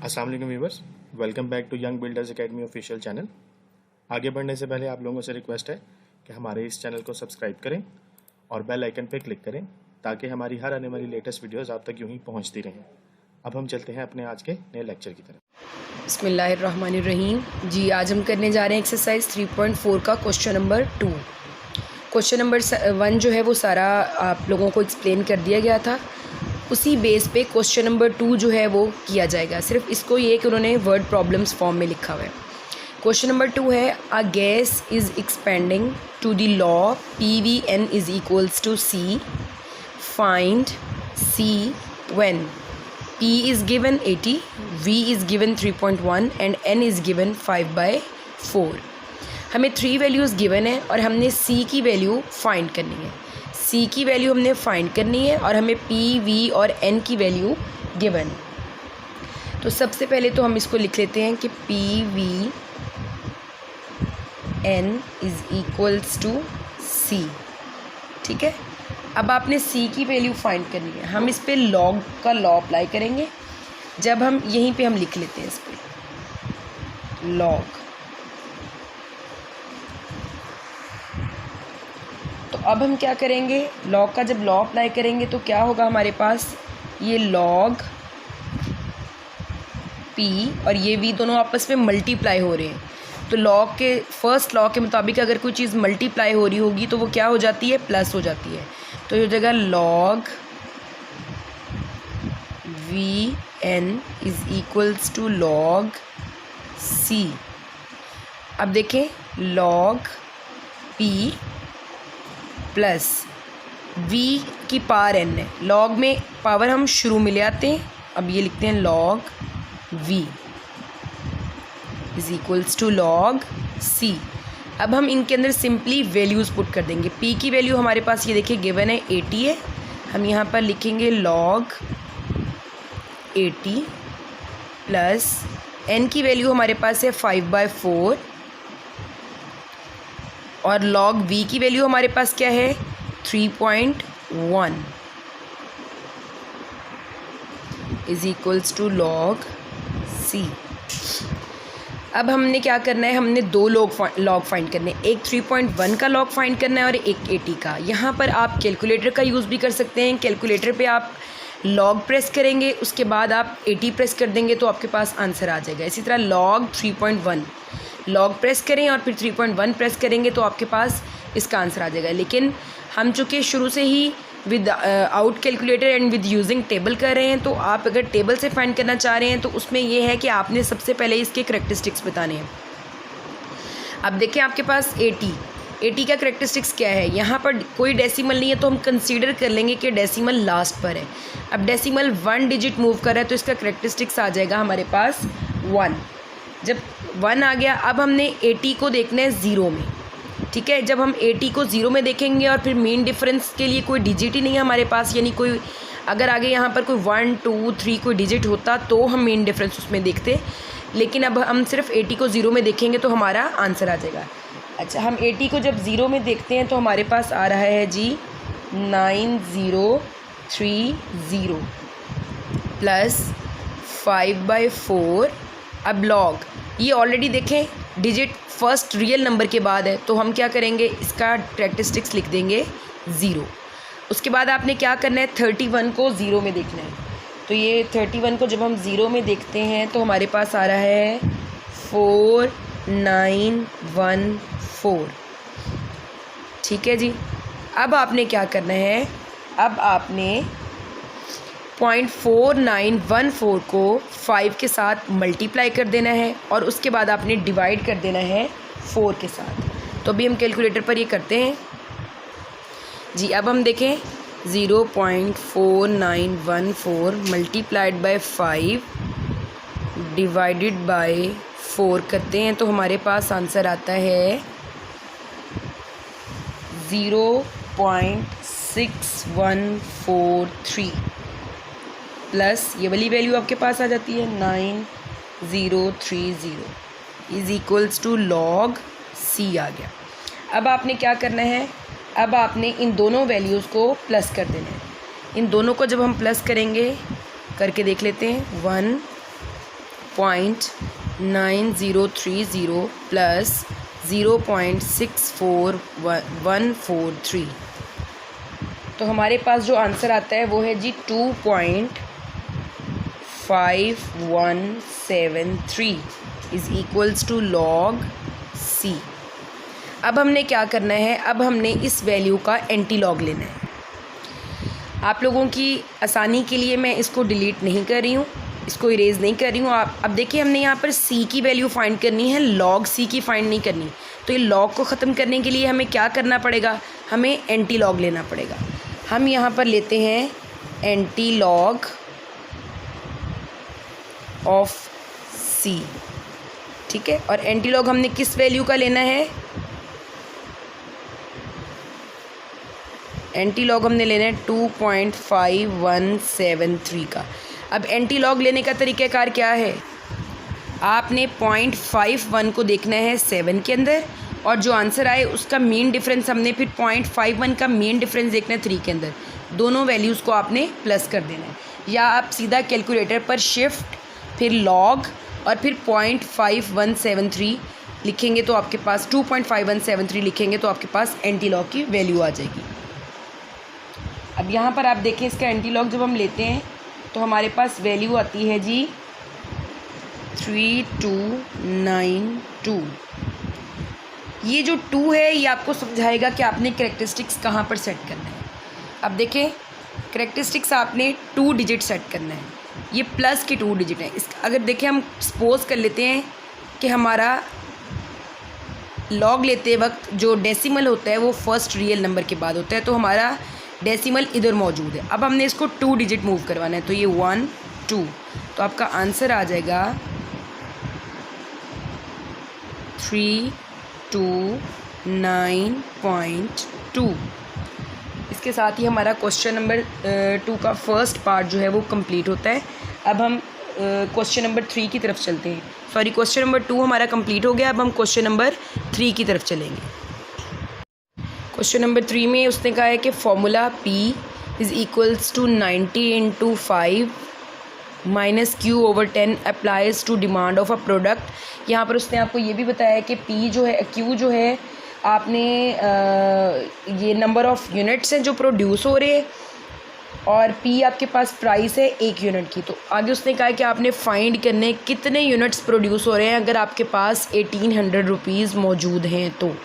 अस्सलाम वालेकुम viewers, welcome back to young builders academy official channel. आगे बढ़ने से पहले आप लोगों से रिक्वेस्ट है कि हमारे इस चैनल को सब्सक्राइब करें और बेल आइकन पर क्लिक करें ताकि हमारी हर आने वाली लेटेस्ट वीडियोस आप तक यूं ही पहुंचती रहें। अब हम चलते हैं अपने आज के नए लेक्चर की तरफ। बिस्मिल्लाहिर्रहमानिर्रहीम। जी, आज हम करने जा रहे हैं एक्सरसाइज 3.4 का क्वेश्चन नंबर 2। क्वेश्चन नंबर 1 जो है वो सारा आप लोगों को एक्सप्लेन कर दिया गया था। उसी बेस पे क्वेश्चन नंबर 2 जो है वो किया जाएगा। सिर्फ इसको ये कि उन्होंने वर्ड प्रॉब्लम्स फॉर्म में लिखा हुआ है। क्वेश्चन नंबर 2 है, a gas is expanding to the law PVN is equals to C। Find C when P is given 80, V is given 3.1 and N is given 5/4। हमें 3 वैल्यूज़ गिवन है और हमने C की वैल्यू फाइंड करनी है। C की value हमने find करनी है और हमें P, V और N की वैल्यू गिवन। तो सबसे पहले तो हम इसको लिख लेते हैं कि PVN is equals to C। ठीक है, अब आपने C की वैल्यू फाइंड करनी है। हम इस पे लॉग का लॉ अप्लाई करेंगे। जब हम यहीं पे हम लिख लेते हैं इस पे लॉग, तो अब हम क्या करेंगे, लॉग का जब लॉ अप्लाई करेंगे तो क्या होगा हमारे पास, ये लॉग P और ये V दोनों आपस में मल्टीप्लाई हो रहे हैं। तो लॉग के फर्स्ट लॉ के मुताबिक अगर कोई चीज़ मल्टीप्लाई हो रही होगी तो वो क्या हो जाती है, प्लस हो जाती है। तो ये हो जाएगा log VN is equals to log C। अब देखें, लॉग P प्लस V की पावर N है। लॉग में पावर हम शुरू में ले आते हैं। अब ये लिखते हैं log V is equals to log C। अब हम इनके अंदर सिंपली वैल्यूज़ पुट कर देंगे। P की वैल्यू हमारे पास ये देखिए गिवन है 80 है। हम यहाँ पर लिखेंगे लॉग 80 प्लस N की वैल्यू हमारे पास है 5/4 और लॉग V की वैल्यू हमारे पास क्या है 3.1 is equals to log C। अब हमने क्या करना है, हमने 2 लॉग फाइंड करने हैं। एक 3.1 का लॉग फाइंड करना है और एक 80 का। यहाँ पर आप कैलकुलेटर का यूज़ भी कर सकते हैं। कैलकुलेटर पे आप लॉग प्रेस करेंगे, उसके बाद आप 80 प्रेस कर देंगे तो आपके पास आंसर आ जाएगा। इसी तरह लॉग 3.1 लॉग प्रेस करें और फिर 3.1 प्रेस करेंगे तो आपके पास इसका आंसर आ जाएगा। लेकिन हम चूँकि शुरू से ही without calculator and with using table कर रहे हैं, तो आप अगर टेबल से फाइंड करना चाह रहे हैं तो उसमें ये है कि आपने सबसे पहले इसके करैक्टरिस्टिक्स बताने हैं। अब देखें आपके पास 80 का करैक्टरिस्टिक्स क्या है, यहाँ पर कोई डेसिमल नहीं है तो हम कंसीडर कर लेंगे कि डेसिमल लास्ट पर है। अब डेसिमल 1 डिजिट मूव कर रहा है तो इसका करैक्टरिस्टिक्स आ जाएगा हमारे पास 1। जब 1 आ गया, अब हमने 80 को देखना है 0 में। ठीक है, जब हम 80 को 0 में देखेंगे और फिर मेन डिफरेंस के लिए कोई डिजिट ही नहीं है हमारे पास, यानी कोई अगर आगे यहाँ पर कोई 1, 2, 3 कोई डिजिट होता तो हम मेन डिफरेंस उसमें देखते। लेकिन अब हम सिर्फ 80 को 0 में देखेंगे तो हमारा आंसर आ जाएगा। अच्छा, हम 80 को जब 0 में देखते हैं तो हमारे पास आ रहा है जी 9030 प्लस 5/4। अब लॉग ये ऑलरेडी देखें डिजिट फर्स्ट रियल नंबर के बाद है तो हम क्या करेंगे, इसका करैक्टरिस्टिक्स लिख देंगे 0। उसके बाद आपने क्या करना है, 31 को 0 में देखना है। तो ये 31 को जब हम 0 में देखते हैं तो हमारे पास आ रहा है 4914। ठीक है जी, अब आपने क्या करना है, अब आपने 0.4914 को 5 के साथ मल्टीप्लाई कर देना है और उसके बाद आपने डिवाइड कर देना है 4 के साथ। तो अभी हम कैलकुलेटर पर ये करते हैं जी। अब हम देखें 0.4914 मल्टीप्लाइड बाय 5 डिवाइडेड बाय 4 करते हैं तो हमारे पास आंसर आता है 0.6143 प्लस ये वाली वैल्यू आपके पास आ जाती है 9030 is equals to log C आ गया। अब आपने क्या करना है, अब आपने इन दोनों वैल्यूज़ को प्लस कर देना है। इन दोनों को जब हम प्लस करेंगे, करके देख लेते हैं, 1 2.9030 प्लस 0.64143। तो हमारे पास जो आंसर आता है वो है जी 2.5173 is equals to log c. अब हमने क्या करना है, अब हमने इस वैल्यू का एंटी लॉग लेना है। आप लोगों की आसानी के लिए मैं इसको डिलीट नहीं कर रही हूँ, इसको इरेज नहीं कर रही हूँ। आप अब देखिए, हमने यहाँ पर सी की वैल्यू फाइंड करनी है, लॉग सी की फाइंड नहीं करनी। तो ये लॉग को ख़त्म करने के लिए हमें क्या करना पड़ेगा, हमें एंटी लॉग लेना पड़ेगा। हम यहाँ पर लेते हैं एंटी लॉग ऑफ सी, ठीक है। और एंटी लॉग हमने किस वैल्यू का लेना है, एंटी लॉग हमने लेना है 2.5173 का। अब एंटी लॉग लेने का तरीक़ाकार क्या है, आपने 0.51 को देखना है 7 के अंदर, और जो आंसर आए उसका मीन डिफरेंस हमने फिर 0.51 का मीन डिफरेंस देखना है 3 के अंदर। दोनों वैल्यूज़ को आपने प्लस कर देना है, या आप सीधा कैलकुलेटर पर शिफ्ट फिर लॉग और फिर 0.5173 लिखेंगे तो आपके पास 2.5173 लिखेंगे तो आपके पास एंटी लॉग की वैल्यू आ जाएगी। अब यहाँ पर आप देखें, इसका एंटी लॉग जब हम लेते हैं तो हमारे पास वैल्यू आती है जी 3292। ये जो 2 है ये आपको समझाएगा कि आपने कैरेक्टरिस्टिक्स कहाँ पर सेट करना है। अब देखें, कैरेक्टरिस्टिक्स आपने 2 डिजिट सेट करना है, ये प्लस के 2 डिजिट है। इस अगर देखें, हम सपोज कर लेते हैं कि हमारा लॉग लेते वक्त जो डेसिमल होता है वो फर्स्ट रियल नंबर के बाद होता है, तो हमारा डेसिमल इधर मौजूद है। अब हमने इसको 2 डिजिट मूव करवाना है, तो ये 1 2, तो आपका आंसर आ जाएगा 3292। इसके साथ ही हमारा क्वेश्चन नंबर 2 का फर्स्ट पार्ट जो है वो कंप्लीट होता है। अब हम क्वेश्चन नंबर 3 की तरफ चलते हैं। सॉरी, क्वेश्चन नंबर 2 हमारा कंप्लीट हो गया। अब हम क्वेश्चन नंबर 3 की तरफ चलेंगे। क्वेश्चन नंबर 3 में उसने कहा है कि formula P is equals to 90 × 5 minus Q over 10 applies to demand of a product. यहाँ पर उसने आपको ये भी बताया है कि P जो है, Q जो है, आपने ये नंबर ऑफ़ यूनिट्स हैं जो प्रोड्यूस हो रहे हैं, और P आपके पास प्राइस है 1 यूनिट की। तो आगे उसने कहा है कि आपने फाइंड करने कितने यूनिट्स प्रोड्यूस हो रहे हैं अगर आपके पास 1800 रुपीज़ मौजूद हैं। तो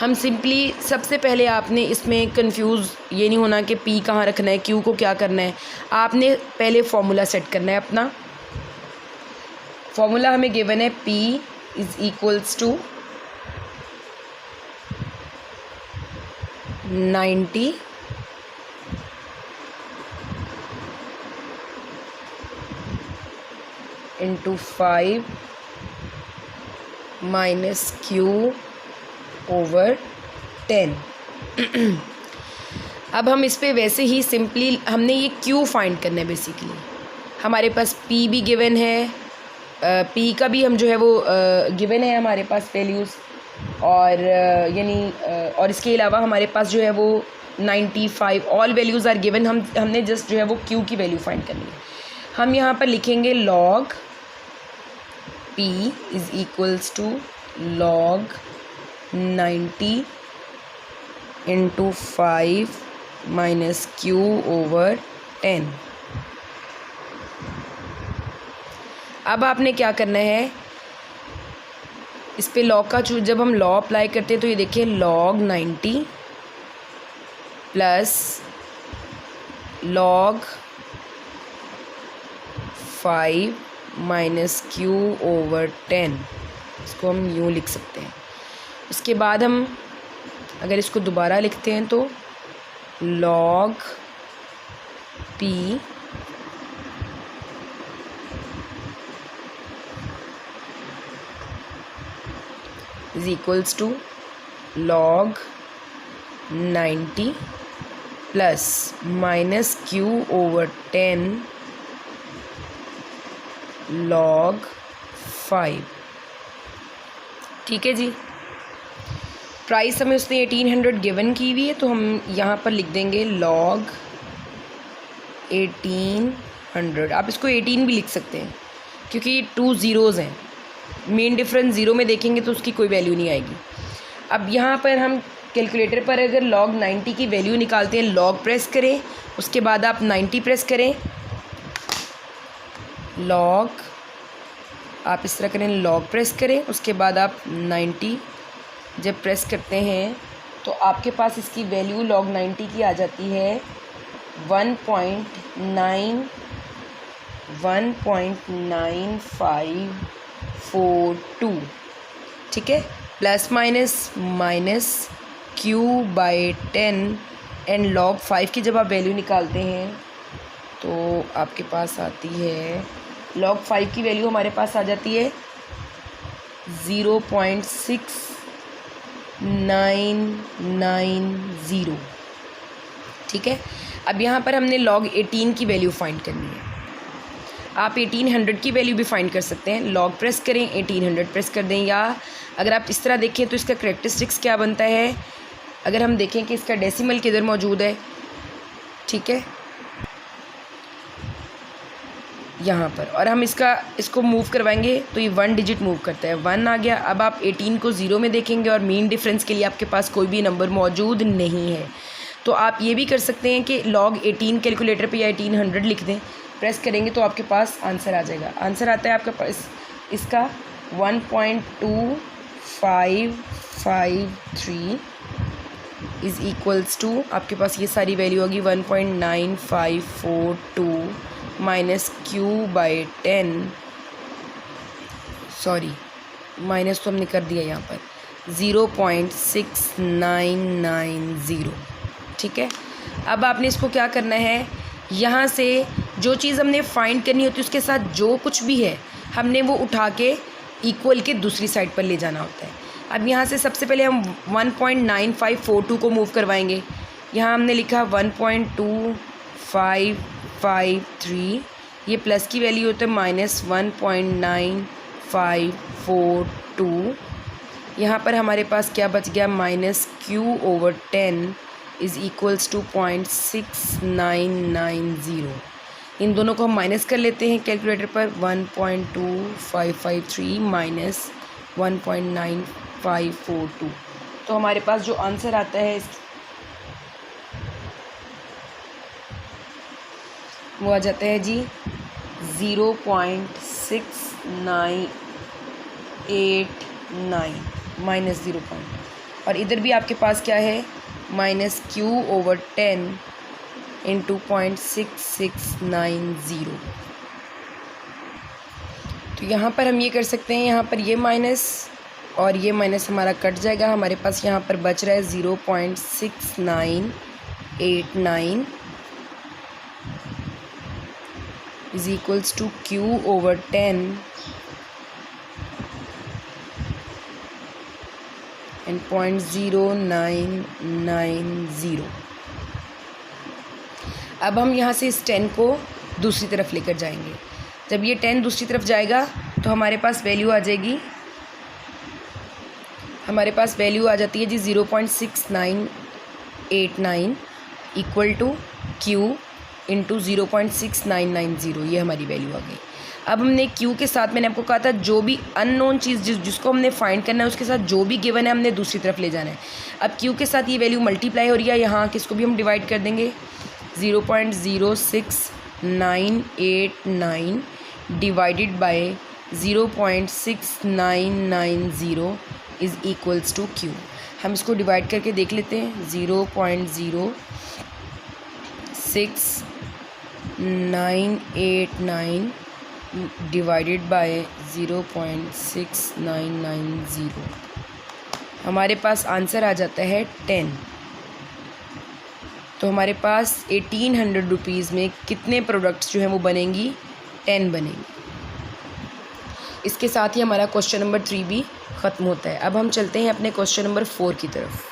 हम सिंपली सबसे पहले आपने इसमें कंफ्यूज ये नहीं होना कि P कहाँ रखना है, Q को क्या करना है। आपने पहले फार्मूला सेट करना है अपना। फार्मूला हमें गिवन है P is equals to 90 × 5 minus Q over 10। अब हम इस पे वैसे ही सिंपली हमने ये Q फाइंड करना है। बेसिकली हमारे पास P भी गिवन है, P का भी हम जो है वो गिवन है हमारे पास वैल्यूज़, और यानी और इसके अलावा हमारे पास जो है वो 95 ऑल वैल्यूज़ आर गिवन। हमने जस्ट जो है वो Q की वैल्यू फाइंड करनी है। हम यहाँ पर लिखेंगे log P is equals to log 90 × 5 minus Q over 10। अब आपने क्या करना है, इस पे लॉग का जब हम लॉ अप्लाई करते हैं तो ये देखिए log 90 plus log 5 minus Q over 10, इसको हम यूँ लिख सकते हैं। उसके बाद हम अगर इसको दोबारा लिखते हैं तो log P is equals to log 90 plus minus Q over 10 log 5। ठीक है जी। प्राइस हमें उसने 1800 गिवन की हुई है, तो हम यहाँ पर लिख देंगे log 1800। आप इसको 18 भी लिख सकते हैं, क्योंकि 2 ज़ीरोज़ हैं, मेन डिफरेंस ज़ीरो में देखेंगे तो उसकी कोई वैल्यू नहीं आएगी। अब यहाँ पर हम कैलकुलेटर पर अगर log 90 की वैल्यू निकालते हैं, log प्रेस करें, उसके बाद आप 90 प्रेस करें, log आप इस तरह करें, log प्रेस करें, उसके बाद आप 90 जब प्रेस करते हैं तो आपके पास इसकी वैल्यू log 90 की आ जाती है 1.9542, ठीक है, plus minus q/10 and log 5 की जब आप वैल्यू निकालते हैं तो आपके पास आती है, log 5 की वैल्यू हमारे पास आ जाती है 0.6990, ठीक है। अब यहाँ पर हमने log 18 की वैल्यू फाइंड करनी है। आप 1800 की वैल्यू भी फाइंड कर सकते हैं, log प्रेस करें, 1800 प्रेस कर दें, या अगर आप इस तरह देखें तो इसका करेक्टरिस्टिक्स क्या बनता है, अगर हम देखें कि इसका डेसिमल किधर मौजूद है, ठीक है, यहाँ पर, और हम इसको मूव करवाएंगे तो ये 1 डिजिट मूव करता है, 1 आ गया। अब आप 18 को 0 में देखेंगे और मीन डिफरेंस के लिए आपके पास कोई भी नंबर मौजूद नहीं है। तो आप ये भी कर सकते हैं कि log 18 कैलकुलेटर पे या 1800 लिख दें, प्रेस करेंगे तो आपके पास आंसर आ जाएगा। आंसर आता है आपके पास इसका 1.2553 इज़ इक्वल्स टू, आपके पास ये सारी वैल्यू होगी 1.9542 माइनस q/10, सॉरी माइनस तो हमने कर दिया यहाँ पर, 0.6990, ठीक है। अब आपने इसको क्या करना है, यहाँ से जो चीज़ हमने फाइंड करनी होती है उसके साथ जो कुछ भी है हमने वो उठा के इक्वल के दूसरी साइड पर ले जाना होता है। अब यहाँ से सबसे पहले हम 1.9542 को मूव करवाएंगे, यहाँ हमने लिखा 1.2553, ये प्लस की वैल्यू होता है माइनस 1.9542, यहाँ पर हमारे पास क्या बच गया, minus q/10 is equals to 0.6990। इन दोनों को हम माइनस कर लेते हैं कैलकुलेटर पर, 1.2553 माइनस 1.9542, तो हमारे पास जो आंसर आता है वो आ जाता है जी 0.6989 माइनस 0 और इधर भी आपके पास क्या है, माइनस q/10 इंटू 0.6690। तो यहाँ पर हम ये कर सकते हैं, यहाँ पर ये माइनस और ये माइनस हमारा कट जाएगा, हमारे पास यहाँ पर बच रहा है 0.6989 is equals to q/10 and 0.0990। अब हम यहाँ से इस 10 को दूसरी तरफ लेकर जाएंगे। जब ये 10 दूसरी तरफ जाएगा तो हमारे पास वैल्यू आ जाएगी, हमारे पास वैल्यू आ जाती है जी 0.6989 इक्वल टू q इंटू 0.6990, ये हमारी वैल्यू आ गई। अब हमने q के साथ, मैंने आपको कहा था जो भी अननोन चीज़ जिसको हमने फाइंड करना है उसके साथ जो भी गिवन है हमने दूसरी तरफ ले जाना है। अब q के साथ ये वैल्यू मल्टीप्लाई हो रही है, यहाँ किसको भी हम डिवाइड कर देंगे, 0.06989 divided by 0.6990 is equals to q। हम इसको डिवाइड करके देख लेते हैं, 0.06989 डिवाइडेड बाय 0.6990, हमारे पास आंसर आ जाता है 10। तो हमारे पास 1800 रुपीज़ में कितने प्रोडक्ट्स जो हैं वो बनेंगी, 10 बनेंगी। इसके साथ ही हमारा क्वेश्चन नंबर 3 भी ख़त्म होता है। अब हम चलते हैं अपने क्वेश्चन नंबर 4 की तरफ।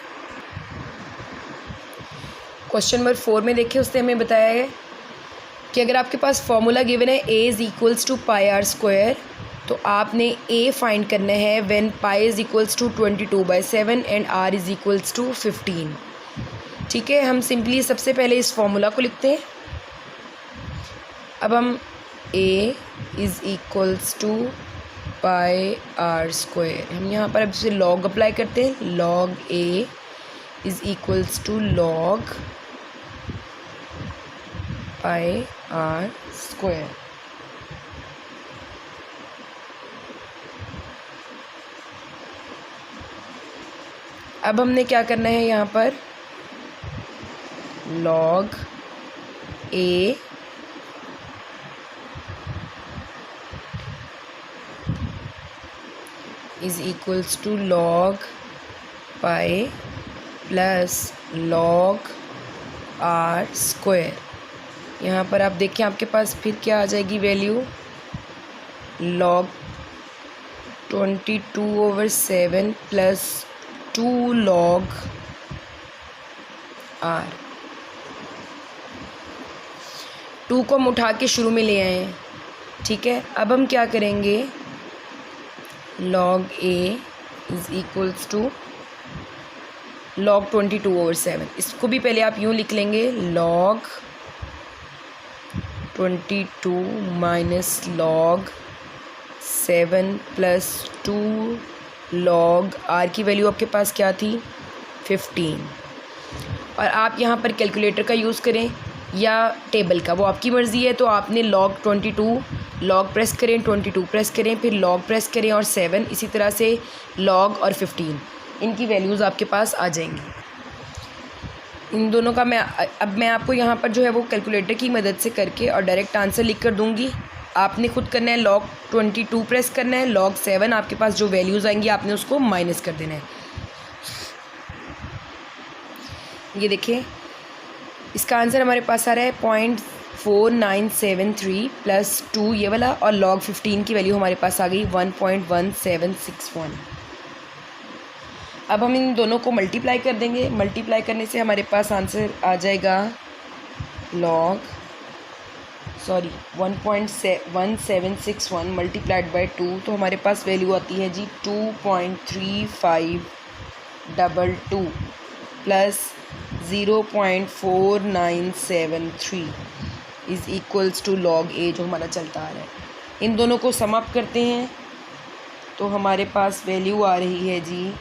क्वेश्चन नंबर 4 में देखिए, उसने हमें बताया है कि अगर आपके पास फॉर्मूला गिवन है a is equals to πr², तो आपने a फाइंड करना है when pi is equals to 22/7 and r is equals to 15। ठीक है, हम सिंपली सबसे पहले इस फॉर्मूला को लिखते हैं। अब हम A is equals to pi R square. हम यहाँ पर अब से लॉग अप्लाई करते हैं, log A is equals to log pi R square. अब हमने क्या करना है यहाँ पर, log A is equals to log pi plus log R square. यहाँ पर आप देखें आपके पास फिर क्या आ जाएगी value, log 22/7 plus 2 log are. 2 को हम उठा के शुरू में ले आए हैं, ठीक है। अब हम क्या करेंगे, log A is equals to log 22/7। इसको भी पहले आप यूँ लिख लेंगे, लॉग 22 minus log 7 plus 2 log R की वैल्यू आपके पास क्या थी, 15। और आप यहाँ पर कैलकुलेटर का यूज़ करें या टेबल का, वो आपकी मर्ज़ी है। तो आपने लॉग 22 लॉग प्रेस करें, 22 प्रेस करें, फिर लॉग प्रेस करें और 7, इसी तरह से लॉग और 15, इनकी वैल्यूज़ आपके पास आ जाएंगी। इन दोनों का मैं आपको यहाँ पर जो है वो कैलकुलेटर की मदद से करके और डायरेक्ट आंसर लिख कर दूँगी। आपने खुद करना है, लॉग 22 प्रेस करना है, लॉग 7 आपके पास जो वैल्यूज़ आएंगी आपने उसको माइनस कर देना है। ये देखिए इसका आंसर हमारे पास आ रहा है 0.4973 प्लस 2 ये वाला, और लॉग 15 की वैल्यू हमारे पास आ गई 1.1761। अब हम इन दोनों को मल्टीप्लाई कर देंगे। मल्टीप्लाई करने से हमारे पास आंसर आ जाएगा 1.1761 मल्टीप्लाइड बाई 2, तो हमारे पास वैल्यू आती है जी 2.3522 plus 0.4973 is equals to log A, जो हमारा चलता आ रहा है। इन दोनों को सम अप करते हैं तो हमारे पास वैल्यू आ रही है जी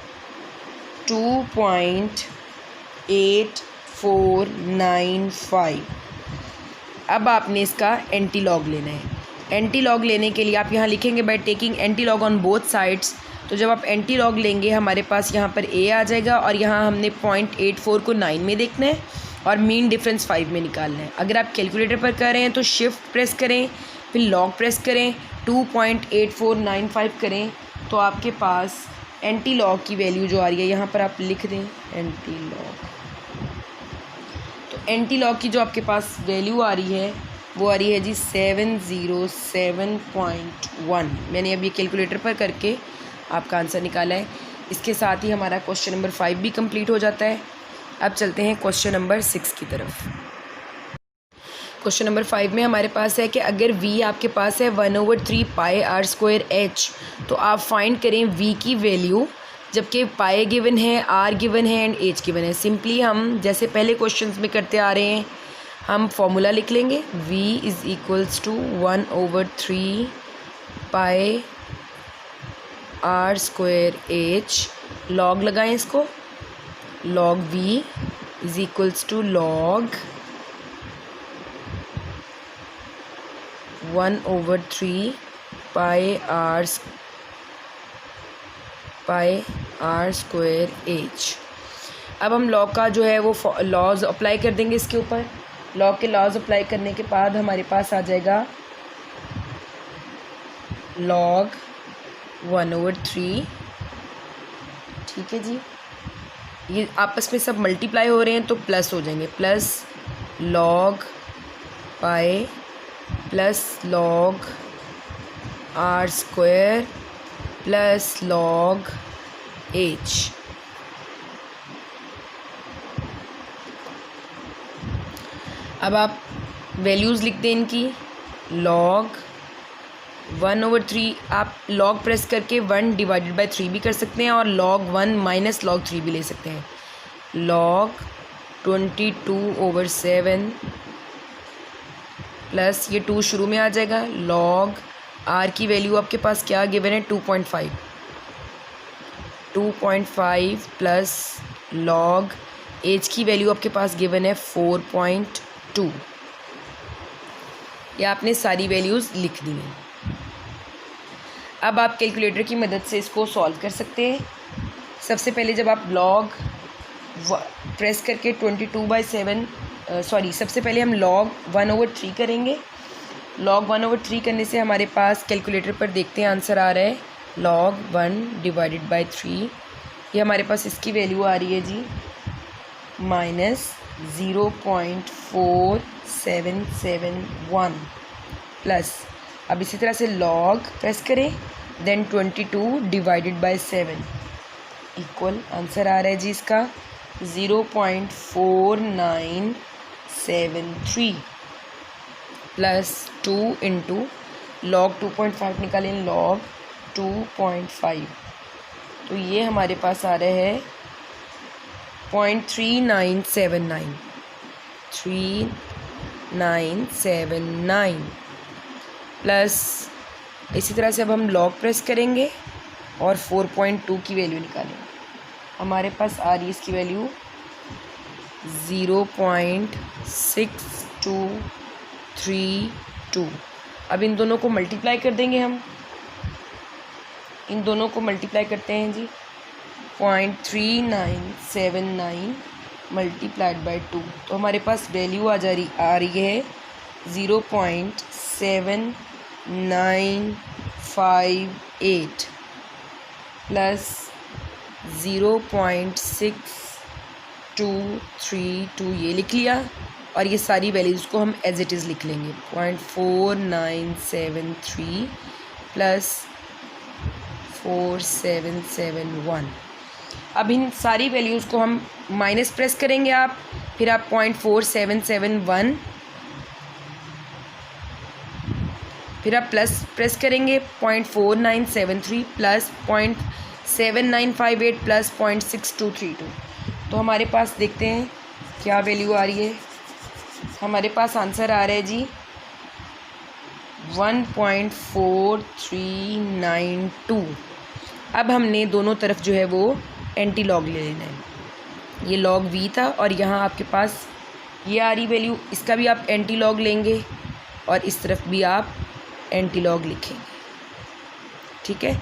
2.8495। अब आपने इसका एंटी लॉग लेना है। एंटी लॉग लेने के लिए आप यहाँ लिखेंगे by taking anti log on both sides. तो जब आप एंटी लॉग लेंगे हमारे पास यहाँ पर ए आ जाएगा, और यहाँ हमने 0.84 को 9 में देखना है और मीन डिफरेंस 5 में निकालना है। अगर आप कैलकुलेटर पर कर रहे हैं तो शिफ्ट प्रेस करें, फिर लॉग प्रेस करें, 2.8495 करें, तो आपके पास एंटी लॉग की वैल्यू जो आ रही है यहाँ पर आप लिख दें एंटी लॉग। तो एंटी लॉग की जो आपके पास वैल्यू आ रही है वो आ रही है जी 707.1। मैंने अभी कैलकुलेटर पर करके आपका आंसर निकाला है। इसके साथ ही हमारा क्वेश्चन नंबर 5 भी कंप्लीट हो जाता है। अब चलते हैं क्वेश्चन नंबर 6 की तरफ। क्वेश्चन नंबर 5 में हमारे पास है कि अगर v आपके पास है 1/3 पाई आर स्क्वायर h, तो आप फाइंड करें v की वैल्यू, जबकि पाई गिवन है, आर गिवन है एंड h गिवन है। सिंपली हम जैसे पहले क्वेश्चंस में करते आ रहे हैं, हम फॉर्मूला लिख लेंगे, v is equals to 1/3 pi R square h, log लगाएं इसको, log v is equals to log 1/3 pi R square h। अब हम लॉग का जो है वो लॉज अप्लाई कर देंगे इसके ऊपर। लॉग के लॉज अप्लाई करने के बाद हमारे पास आ जाएगा लॉग 1/3, ठीक है जी। ये आपस में सब मल्टीप्लाई हो रहे हैं तो प्लस हो जाएंगे, plus log pi plus log R square plus log h। अब आप वैल्यूज़ लिख दें इनकी, लॉग 1/3 आप लॉग प्रेस करके 1 डिवाइडेड बाई 3 भी कर सकते हैं, और लॉग 1 माइनस लॉग 3 भी ले सकते हैं। लॉग 22/7 प्लस ये 2 शुरू में आ जाएगा, लॉग आर की वैल्यू आपके पास क्या गिवन है 2.5 प्लस लॉग एज की वैल्यू आपके पास गिवन है 4.2। ये आपने सारी वैल्यूज़ लिख दी हैं। अब आप कैलकुलेटर की मदद से इसको सॉल्व कर सकते हैं। सबसे पहले जब आप लॉग प्रेस करके 22/7 सबसे पहले हम log 1/3 करेंगे। log 1/3 करने से हमारे पास कैलकुलेटर पर देखते हैं आंसर आ रहा है log 1/3। ये हमारे पास इसकी वैल्यू आ रही है जी -0.4771 प्लस, अब इसी तरह से log प्रेस करें देन 22/7 इक्वल आंसर आ रहा है जी इसका 0.4973 प्लस 2 इंटू log 2.5 निकालें log 2.5, तो ये हमारे पास आ रहा है 3979 प्लस इसी तरह से अब हम log प्रेस करेंगे और 4.2 की वैल्यू निकालेंगे। हमारे पास आ रही है इसकी वैल्यू 0.6232। अब इन दोनों को मल्टीप्लाई कर देंगे हम, इन दोनों को मल्टीप्लाई करते हैं जी 0.3979 मल्टीप्लाइड बाई 2, तो हमारे पास वैल्यू आ रही है 0.7958 प्लस 0.6232 ये लिख लिया, और ये सारी वैल्यूज़ को हम एज इट इज़ लिख लेंगे 0.4973 प्लस 4771। अब इन सारी वैल्यूज़ को हम माइनस प्रेस करेंगे आप, फिर आप 0.4771, फिर आप प्लस प्रेस करेंगे 0.4973 प्लस 0.7958 प्लस 0.6232। तो हमारे पास देखते हैं क्या वैल्यू आ रही है। हमारे पास आंसर आ रहा है जी 1.4392। अब हमने दोनों तरफ जो है वो एंटी लॉग ले लेना है। ये लॉग v था और यहाँ आपके पास ये आ रही वैल्यू, इसका भी आप एंटी लॉग लेंगे और इस तरफ भी आप एंटी लॉग लिखेंगे। ठीक है,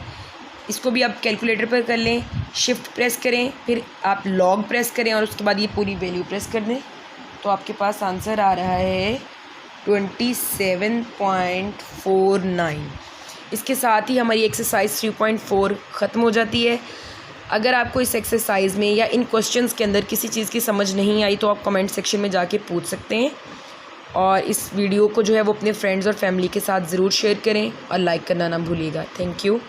इसको भी आप कैलकुलेटर पर कर लें, शिफ्ट प्रेस करें, फिर आप लॉग प्रेस करें और उसके बाद ये पूरी वैल्यू प्रेस कर दें, तो आपके पास आंसर आ रहा है 27.49। इसके साथ ही हमारी एक्सरसाइज 3.4 ख़त्म हो जाती है। अगर आपको इस एक्सरसाइज में या इन क्वेश्चंस के अंदर किसी चीज़ की समझ नहीं आई तो आप कमेंट सेक्शन में जाके पूछ सकते हैं, और इस वीडियो को जो है वो अपने फ्रेंड्स और फैमिली के साथ ज़रूर शेयर करें और लाइक करना ना भूलिएगा। Thank you.